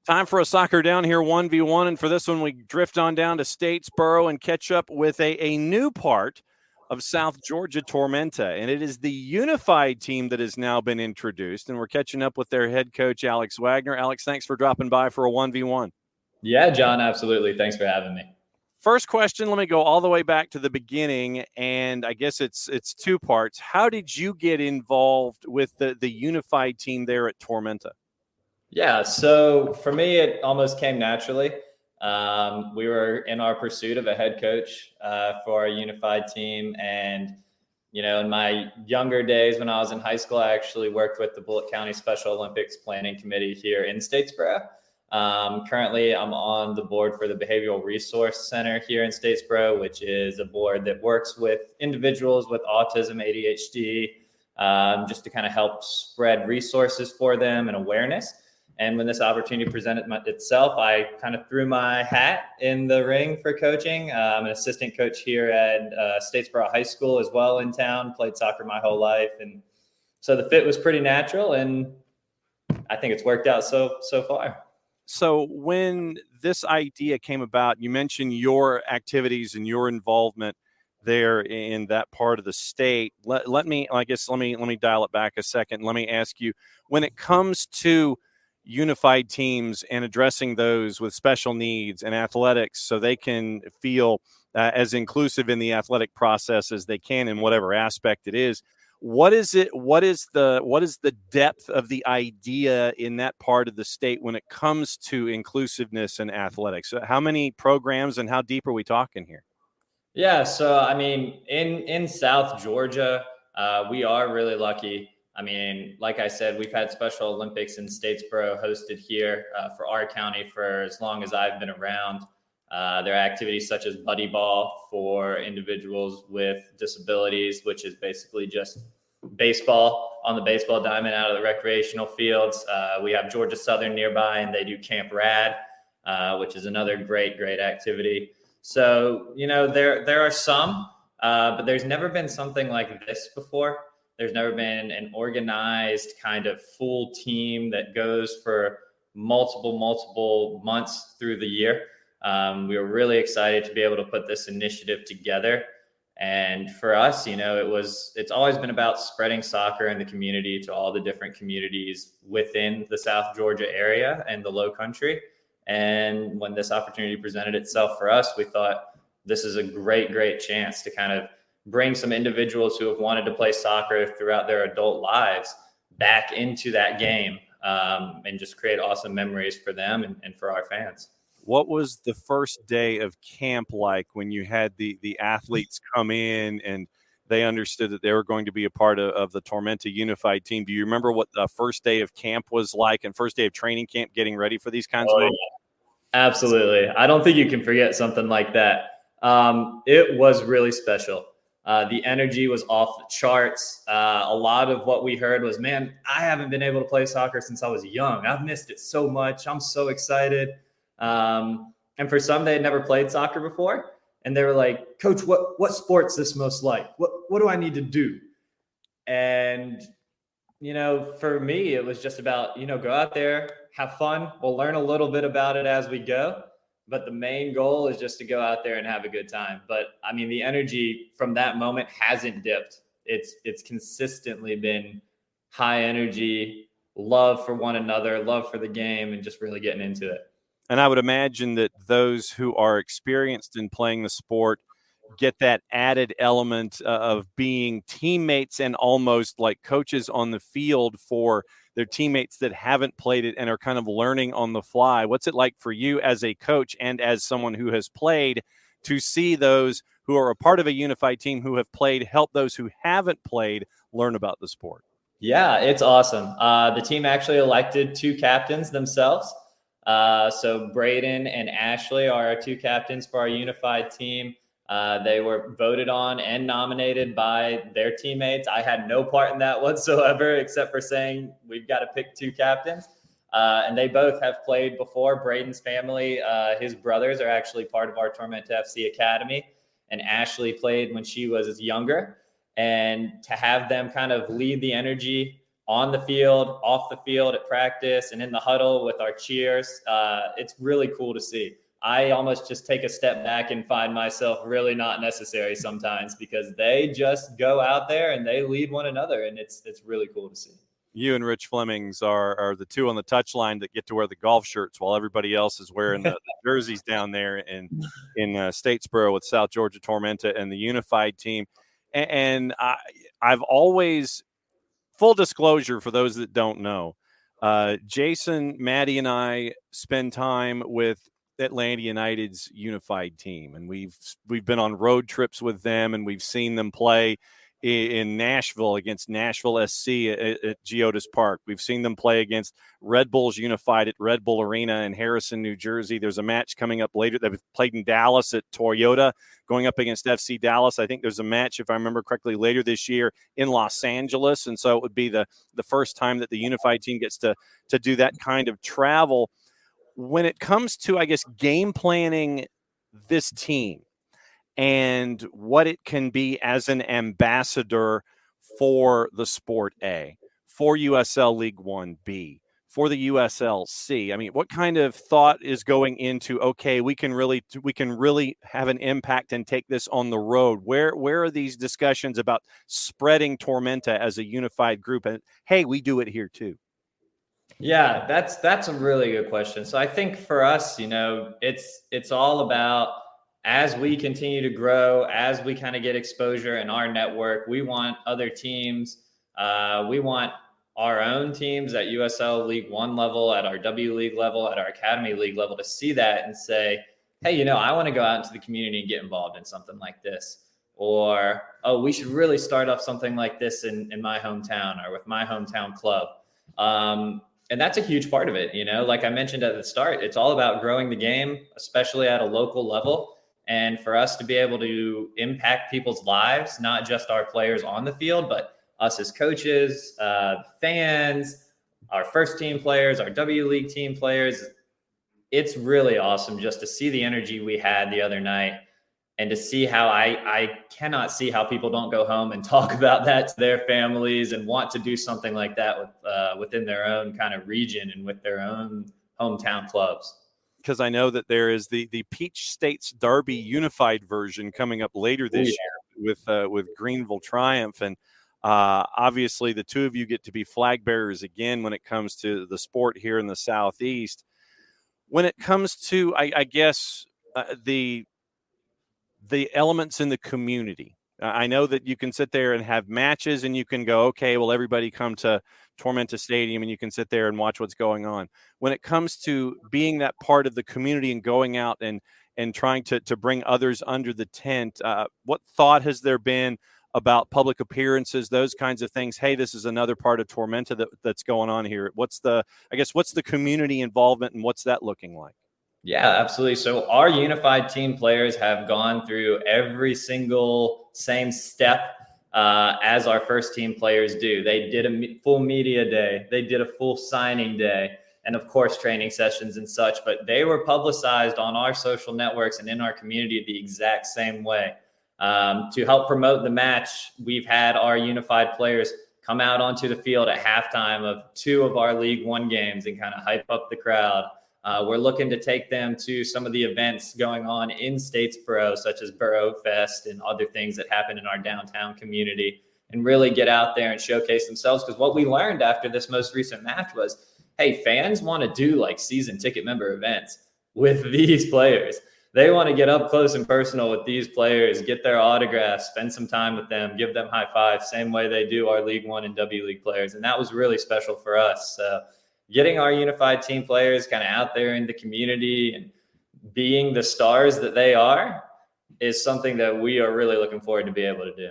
Time for a soccer down here 1v1, and for this one we drift on down to Statesboro and catch up with a new part of South Georgia Tormenta, and it is the unified team that has now been introduced, and we're catching up with their head coach, Alex Wagner. Alex, thanks for dropping by for a 1v1. Yeah, John, absolutely. Thanks for having me. First question, let me go all the way back to the beginning, and I guess it's two parts. How did you get involved with the unified team there at Tormenta? Yeah, so for me, it almost came naturally. We were in our pursuit of a head coach for our unified team. And, in my younger days when I was in high school, I actually worked with the Bullitt County Special Olympics Planning Committee here in Statesboro. Currently, I'm on the board for the Behavioral Resource Center here in Statesboro, which is a board that works with individuals with autism, ADHD, just to kind of help spread resources for them and awareness. And when this opportunity presented itself, I kind of threw my hat in the ring for coaching. I'm an assistant coach here at Statesboro High School as well in town, played soccer my whole life. And so the fit was pretty natural, and I think it's worked out so far. So when this idea came about, you mentioned your activities and your involvement there in that part of the state. Let me dial it back a second. Let me ask you, when it comes to unified teams and addressing those with special needs and athletics so they can feel as inclusive in the athletic process as they can in whatever aspect it is, what is the depth of the idea in that part of the state when it comes to inclusiveness and athletics? How many programs and how deep are we talking here? Yeah, so I mean, in South Georgia, we are really lucky. I mean, like I said, we've had Special Olympics in Statesboro hosted here for our county for as long as I've been around. There are activities such as buddy ball for individuals with disabilities, which is basically just baseball on the baseball diamond out of the recreational fields. We have Georgia Southern nearby, and they do Camp Rad, which is another great activity. So, there are some, but there's never been something like this before. There's never been an organized kind of full team that goes for multiple months through the year. We were really excited to be able to put this initiative together. And for us, it's always been about spreading soccer in the community to all the different communities within the South Georgia area and the Low Country. And when this opportunity presented itself for us, we thought this is a great chance to kind of bring some individuals who have wanted to play soccer throughout their adult lives back into that game, and just create awesome memories for them and for our fans. What was the first day of camp like when you had the athletes come in and they understood that they were going to be a part of the Tormenta unified team? Do you remember what the first day of camp was like and first day of training camp getting ready for these kinds of moments? Yeah. Absolutely. I don't think you can forget something like that. It was really special. The energy was off the charts. A lot of what we heard was, man, I haven't been able to play soccer since I was young. I've missed it so much. I'm so excited. And for some, they had never played soccer before. And they were like, Coach, what sport's this most like? What do I need to do? And, for me, it was just about, go out there, have fun. We'll learn a little bit about it as we go. But the main goal is just to go out there and have a good time. But I mean, the energy from that moment hasn't dipped. It's consistently been high energy, love for one another, love for the game, and just really getting into it. And I would imagine that those who are experienced in playing the sport get that added element of being teammates and almost like coaches on the field for their teammates that haven't played it and are kind of learning on the fly. What's it like for you as a coach and as someone who has played to see those who are a part of a unified team who have played help those who haven't played learn about the sport? Yeah, it's awesome. The team actually elected 2 captains themselves. So Braden and Ashley are our 2 captains for our unified team. They were voted on and nominated by their teammates. I had no part in that whatsoever, except for saying we've got to pick 2 captains. And they both have played before. Braden's family, his brothers are actually part of our Tormenta FC Academy. And Ashley played when she was younger. And to have them kind of lead the energy on the field, off the field at practice, and in the huddle with our cheers. It's really cool to see. I almost just take a step back and find myself really not necessary sometimes, because they just go out there and they lead one another, and it's really cool to see. You and Rich Flemings are the two on the touchline that get to wear the golf shirts while everybody else is wearing the jerseys down there in Statesboro with South Georgia Tormenta and the unified team. And I've always, full disclosure for those that don't know, Jason, Maddie, and I spend time with Atlanta United's unified team, and we've been on road trips with them, and we've seen them play in Nashville against Nashville SC at Geodis Park. We've seen them play against Red Bulls Unified at Red Bull Arena in Harrison, New Jersey. There's a match coming up later. They've played in Dallas at Toyota, going up against FC Dallas. I think there's a match, if I remember correctly, later this year in Los Angeles. And so it would be the first time that the unified team gets to do that kind of travel. When it comes to, I guess, game planning this team and what it can be as an ambassador for the Sport A, for USL League 1B, for the USLC. I mean, what kind of thought is going into, okay, we can really have an impact and take this on the road? Where are these discussions about spreading Tormenta as a unified group? And hey, we do it here too. Yeah, that's a really good question. So I think for us, it's all about, as we continue to grow, as we kind of get exposure in our network, we want other teams, we want our own teams at USL League 1 level, at our W League level, at our Academy League level, to see that and say, hey, I want to go out into the community and get involved in something like this. Or, oh, we should really start up something like this in my hometown or with my hometown club. And that's a huge part of it. Like I mentioned at the start, it's all about growing the game, especially at a local level. And for us to be able to impact people's lives, not just our players on the field, but us as coaches, fans, our first team players, our W League team players. It's really awesome just to see the energy we had the other night, and to see how I cannot see how people don't go home and talk about that to their families and want to do something like that within their own kind of region and with their own hometown clubs. Because I know that there is the Peach States Derby unified version coming up later this year with Greenville Triumph. And obviously the two of you get to be flag bearers again when it comes to the sport here in the Southeast. When it comes to, I guess, the elements in the community, I know that you can sit there and have matches and you can go, okay, well, everybody come to Tormenta Stadium and you can sit there and watch what's going on. When it comes to being that part of the community and going out and trying to bring others under the tent, what thought has there been about public appearances, those kinds of things? Hey, this is another part of Tormenta that's going on here. What's the community involvement and what's that looking like? Yeah, absolutely. So our unified team players have gone through every single same step as our first team players do. They did a full media day. They did a full signing day, and of course, training sessions and such, but they were publicized on our social networks and in our community the exact same way. To help promote the match, we've had our unified players come out onto the field at halftime of 2 of our League 1 games and kind of hype up the crowd. We're looking to take them to some of the events going on in Statesboro, such as Boro Fest and other things that happen in our downtown community, and really get out there and showcase themselves. Because what we learned after this most recent match was, hey, fans want to do like season ticket member events with these players. They want to get up close and personal with these players, get their autographs, spend some time with them, give them high fives, same way they do our League 1 and W League players. And that was really special for us. Getting our unified team players kind of out there in the community and being the stars that they are is something that we are really looking forward to be able to do.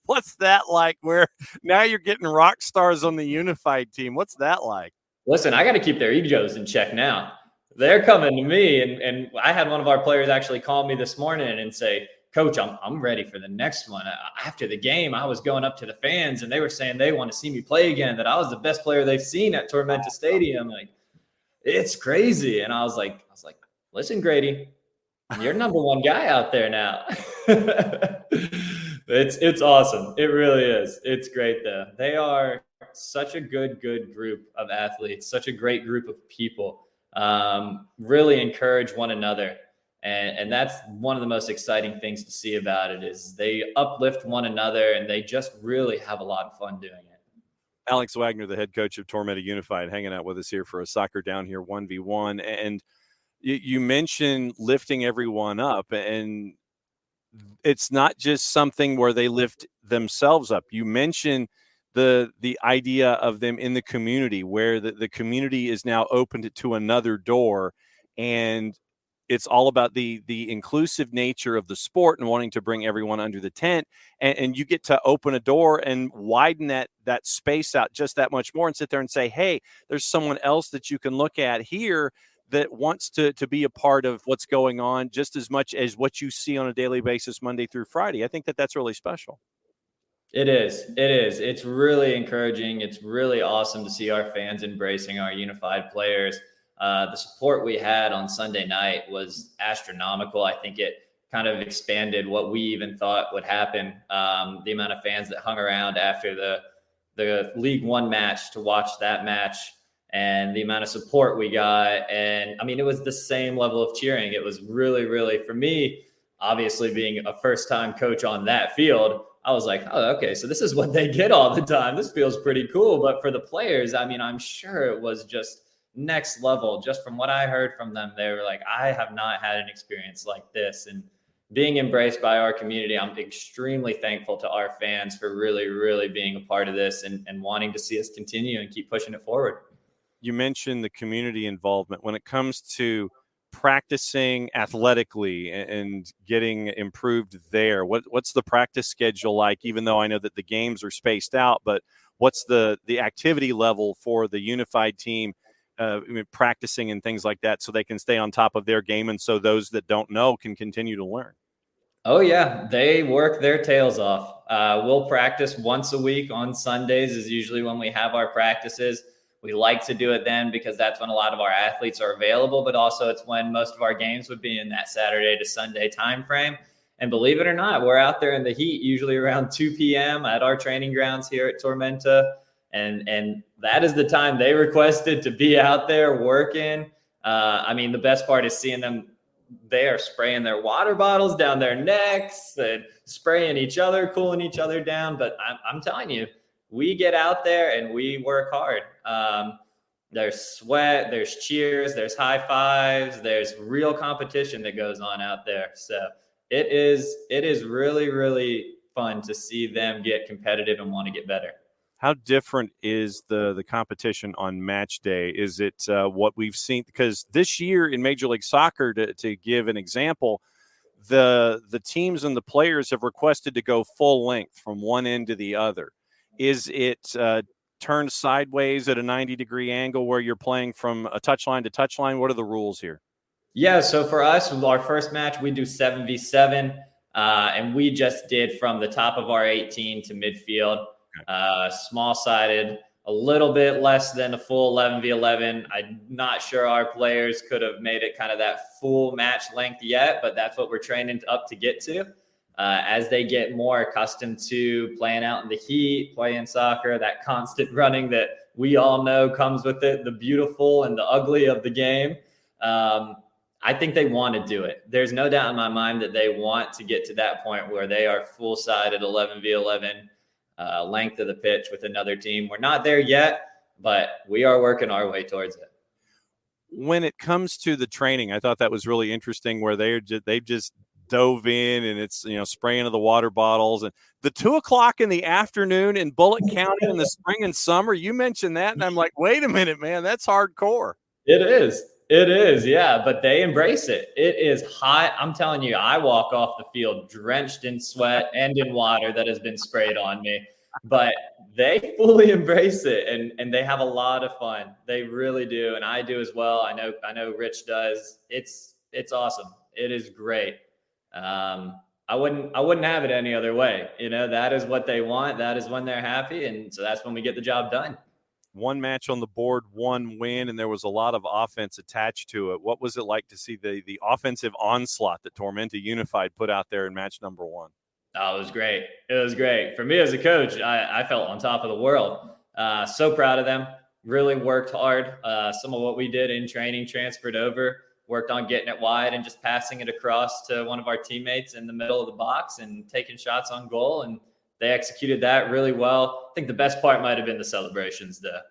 What's that like, where now you're getting rock stars on the unified team? What's that like? Listen, I got to keep their egos in check now. They're coming to me, and I had one of our players actually call me this morning and say, Coach, I'm ready for the next one. After the game, I was going up to the fans, and they were saying they want to see me play again, that I was the best player they've seen at Tormenta Stadium. Like, it's crazy. And I was like, listen, Grady, you're number 1 guy out there now. It's awesome. It really is. It's great, though. They are such a good group of athletes, such a great group of people. Really encourage one another. And that's one of the most exciting things to see about it is they uplift one another and they just really have a lot of fun doing it. Alex Wagner, the head coach of Tormenta Unified, hanging out with us here for a Soccer Down Here 1v1. And you mentioned lifting everyone up, and it's not just something where they lift themselves up. You mentioned the idea of them in the community, where the community is now opened to another door, and it's all about the inclusive nature of the sport and wanting to bring everyone under the tent. And you get to open a door and widen that space out just that much more and sit there and say, hey, there's someone else that you can look at here that wants to be a part of what's going on just as much as what you see on a daily basis, Monday through Friday. I think that's really special. It is. It's really encouraging. It's really awesome to see our fans embracing our unified players. The support we had on Sunday night was astronomical. I think it kind of expanded what we even thought would happen. The amount of fans that hung around after the League One match to watch that match and the amount of support we got. And I mean, it was the same level of cheering. It was really, really, for me, obviously being a first-time coach on that field, I was like, oh, okay, so this is what they get all the time. This feels pretty cool. But for the players, I mean, I'm sure it was just next level. Just from what I heard from them, they were like, I have not had an experience like this. And being embraced by our community, I'm extremely thankful to our fans for really, really being a part of this and wanting to see us continue and keep pushing it forward. You mentioned the community involvement when it comes to practicing athletically and getting improved there. What's the practice schedule like, even though I know that the games are spaced out, but what's the activity level for the unified team practicing and things like that so they can stay on top of their game and so those that don't know can continue to learn? Oh, yeah. They work their tails off. We'll practice once a week on Sundays is usually when we have our practices. We like to do it then because that's when a lot of our athletes are available, but also it's when most of our games would be in that Saturday to Sunday time frame. And believe it or not, we're out there in the heat, usually around 2 p.m. at our training grounds here at Tormenta. And that is the time they requested to be out there working. I mean, the best part is seeing them. They are spraying their water bottles down their necks and spraying each other, cooling each other down. But I'm telling you, we get out there and we work hard. There's sweat, there's cheers, there's high fives, there's real competition that goes on out there. So it is really, really fun to see them get competitive and want to get better. How different is the competition on match day? Is it what we've seen? Because this year in Major League Soccer, to give an example, the teams and the players have requested to go full length from one end to the other. Is it turned sideways at a 90-degree angle where you're playing from a touchline to touchline? What are the rules here? Yeah, so for us, our first match, we do 7v7, and we just did from the top of our 18 to midfield. Small-sided, a little bit less than a full 11v11. I'm not sure our players could have made it kind of that full match length yet, but that's what we're training up to get to. As they get more accustomed to playing out in the heat, playing soccer, that constant running that we all know comes with it, the beautiful and the ugly of the game. I think they want to do it. There's no doubt in my mind that they want to get to that point where they are full-sided 11v11 length of the pitch with another team. We're not there yet, but we are working our way towards it. When it comes to the training, I thought that was really interesting where they've just dove in and it's, spraying of the water bottles and the 2:00 in the afternoon in Bullitt County in the spring and summer. You mentioned that. And I'm like, wait a minute, man, that's hardcore. It is. Yeah. But they embrace it. It is hot. I'm telling you, I walk off the field drenched in sweat and in water that has been sprayed on me, but they fully embrace it and they have a lot of fun. They really do. And I do as well. I know Rich does. It's awesome. It is great. I wouldn't have it any other way. That is what they want. That is when they're happy. And so that's when we get the job done. One match on the board, one win, and there was a lot of offense attached to it. What was it like to see the offensive onslaught that Tormenta Unified put out there in match number one? Oh, it was great. It was great. For me as a coach, I felt on top of the world. So proud of them. Really worked hard. Some of what we did in training transferred over, worked on getting it wide and just passing it across to one of our teammates in the middle of the box and taking shots on goal. And they executed that really well. I think the best part might have been the celebrations. The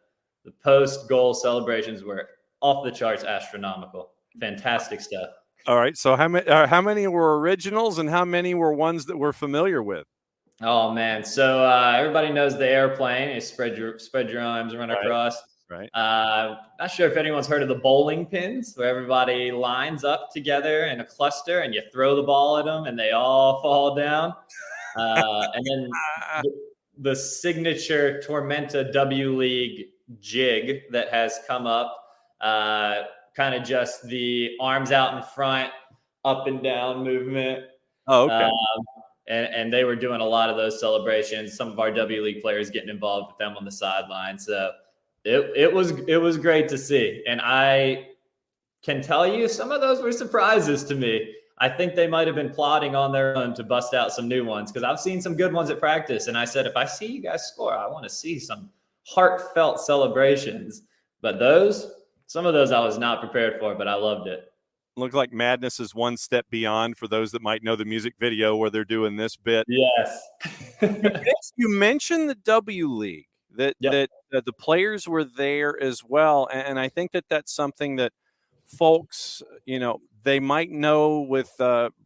post-goal celebrations were off the charts, astronomical. Fantastic stuff. All right. So how many were originals and how many were ones that we're familiar with? Oh man! So everybody knows the airplane. You spread your arms, run across. Right. Not sure if anyone's heard of the bowling pins, where everybody lines up together in a cluster, and you throw the ball at them, and they all fall down. And then the signature Tormenta W League jig that has come up, kind of just the arms out in front, up and down movement. Oh, okay. And they were doing a lot of those celebrations. Some of our W League players getting involved with them on the sideline. So it was great to see. And I can tell you some of those were surprises to me. I think they might have been plotting on their own to bust out some new ones, because I've seen some good ones at practice. And I said, if I see you guys score, I want to see some heartfelt celebrations. But some of those I was not prepared for, but I loved it. Looks like Madness is one step beyond for those that might know the music video where they're doing this bit. Yes. You mentioned the W League, that the players were there as well. And I think that that's something that folks, they might know with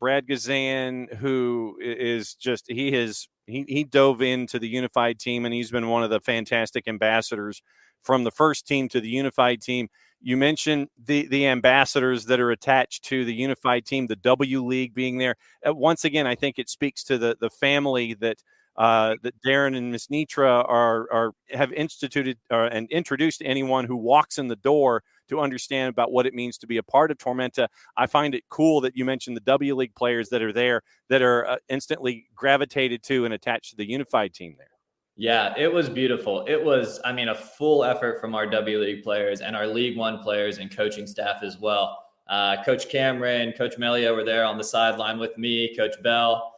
Brad Gazan, who is just, he dove into the unified team, and he's been one of the fantastic ambassadors from the first team to the unified team. You mentioned the ambassadors that are attached to the unified team, the W League being there. Once again, I think it speaks to the family that Darren and Miss Nitra have instituted and introduced anyone who walks in the door to understand about what it means to be a part of Tormenta. I find it cool that you mentioned the W League players that are there, that are instantly gravitated to and attached to the unified team there. Yeah, it was beautiful. It was, a full effort from our W League players and our League One players and coaching staff as well. Coach Cameron, Coach Melia were there on the sideline with me, Coach Bell.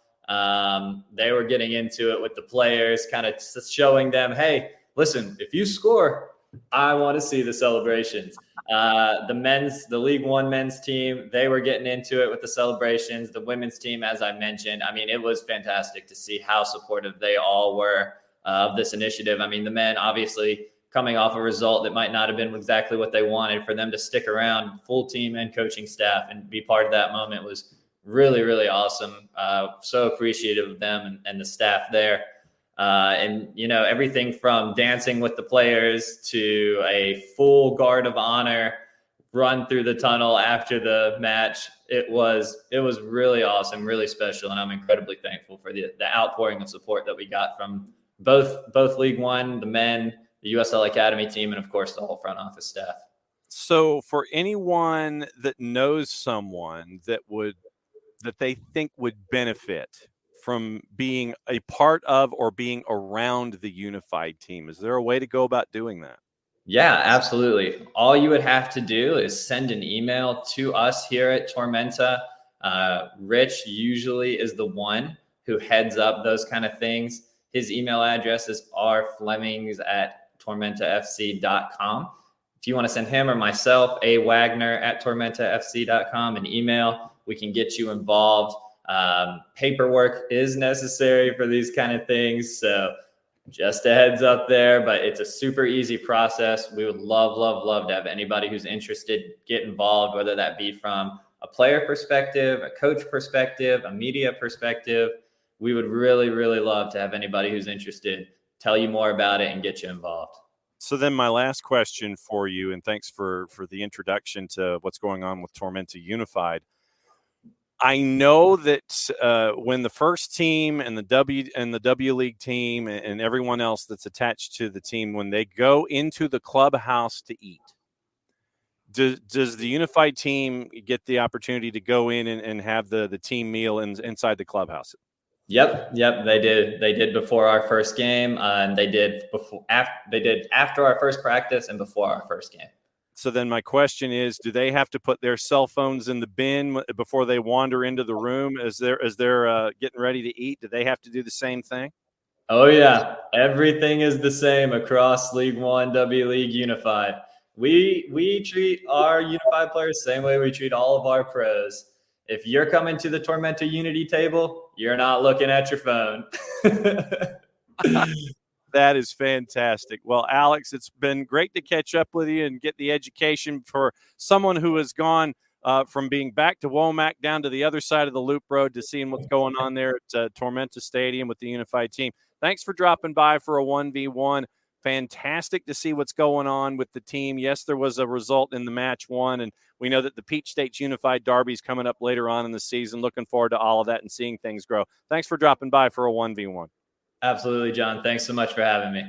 They were getting into it with the players, kind of showing them, hey, listen, if you score, I want to see the celebrations. The League One men's team, they were getting into it with the celebrations. The women's team, as I mentioned, it was fantastic to see how supportive they all were of this initiative. The men obviously coming off a result that might not have been exactly what they wanted. For them to stick around, full team and coaching staff, and be part of that moment was really, really awesome. So appreciative of them and the staff there. And everything from dancing with the players to a full guard of honor run through the tunnel after the match. It was really awesome, really special. And I'm incredibly thankful for the outpouring of support that we got from both League One, the men, the USL Academy team, and of course the whole front office staff. So for anyone that knows someone that they think would benefit from being a part of or being around the unified team, is there a way to go about doing that? Yeah, absolutely. All you would have to do is send an email to us here at Tormenta. Rich usually is the one who heads up those kind of things. His email address is rflemings@tormentafc.com. If you want to send him or myself, awagner@tormentafc.com, an email, we can get you involved. Paperwork is necessary for these kind of things. So just a heads up there, but it's a super easy process. We would love to have anybody who's interested get involved, whether that be from a player perspective, a coach perspective, a media perspective. We would really, really love to have anybody who's interested tell you more about it and get you involved. So then my last question for you, and thanks for the introduction to what's going on with Tormenta Unified. I know that when the first team and the W League team and everyone else that's attached to the team, when they go into the clubhouse to eat, does the unified team get the opportunity to go in and have the team meal inside the clubhouse? Yep. They did before our first game, and they did after our first practice and before our first game. So then my question is, do they have to put their cell phones in the bin before they wander into the room as they're getting ready to eat? Do they have to do the same thing? Oh yeah, everything is the same across League One, W League, Unified. We treat our Unified players the same way we treat all of our pros. If you're coming to the Tormenta Unity table, you're not looking at your phone. That is fantastic. Well, Alex, it's been great to catch up with you and get the education for someone who has gone from being back to Womack down to the other side of the loop road to seeing what's going on there at Tormenta Stadium with the Unified team. Thanks for dropping by for a 1v1. Fantastic to see what's going on with the team. Yes, there was a result in the match one, and we know that the Peach State's Unified Derby is coming up later on in the season. Looking forward to all of that and seeing things grow. Thanks for dropping by for a 1v1. Absolutely, John. Thanks so much for having me.